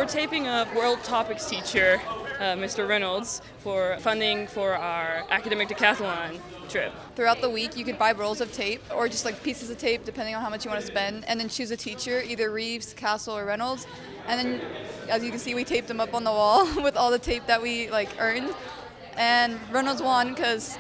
taping up World Topics teacher, Mr. Reynolds, for funding for our academic decathlon trip. Throughout the week, you could buy rolls of tape or just like pieces of tape, depending on how much you want to spend, and then choose a teacher, either Reeves, Castle, or Reynolds. And then, as you can see, we taped them up on the wall with all the tape that we earned. And Reynolds won because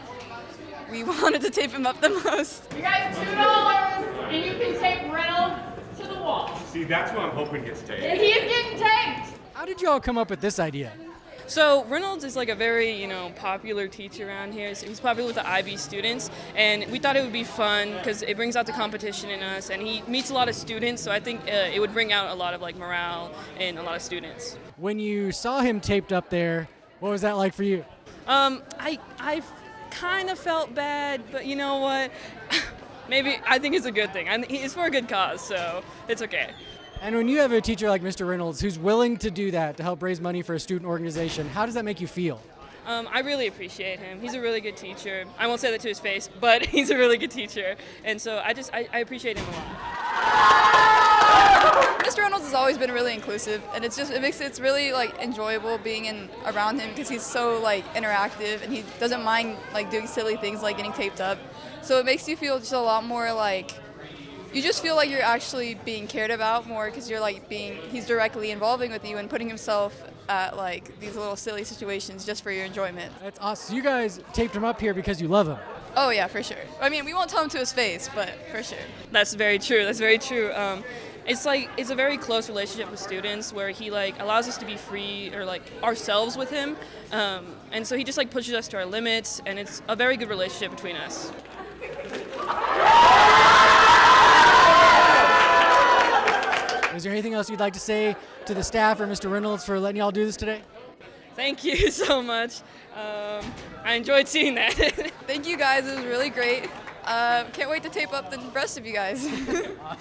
we wanted to tape him up the most. You guys, $2, and you can tape Reynolds to the wall. See, that's what I'm hoping gets taped. And he is getting taped. How did you all come up with this idea? So Reynolds is like a very, popular teacher around here. So he's popular with the IB students, and we thought it would be fun because it brings out the competition in us, and he meets a lot of students, so I think it would bring out a lot of morale in a lot of students. When you saw him taped up there, what was that like for you? I kind of felt bad, but you know what? Maybe I think it's a good thing. It's for a good cause, so it's okay. And when you have a teacher like Mr. Reynolds who's willing to do that to help raise money for a student organization, how does that make you feel? I really appreciate him. He's a really good teacher. I won't say that to his face, but he's a really good teacher, and so I appreciate him a lot. Mr. Reynolds has always been really inclusive, and it makes it really enjoyable being around him because he's so interactive, and he doesn't mind doing silly things like getting taped up. So it makes you feel just a lot more you just feel like you're actually being cared about more because you're he's directly involving with you and putting himself at these little silly situations just for your enjoyment. That's awesome. So you guys taped him up here because you love him. Oh yeah, for sure. I mean, we won't tell him to his face, but for sure. That's very true. That's very true. It's a very close relationship with students where he allows us to be free or ourselves with him, and so he just pushes us to our limits, and it's a very good relationship between us. Is there anything else you'd like to say to the staff or Mr. Reynolds for letting y'all do this today? Thank you so much. I enjoyed seeing that. Thank you guys. It was really great. Can't wait to tape up the rest of you guys. Awesome.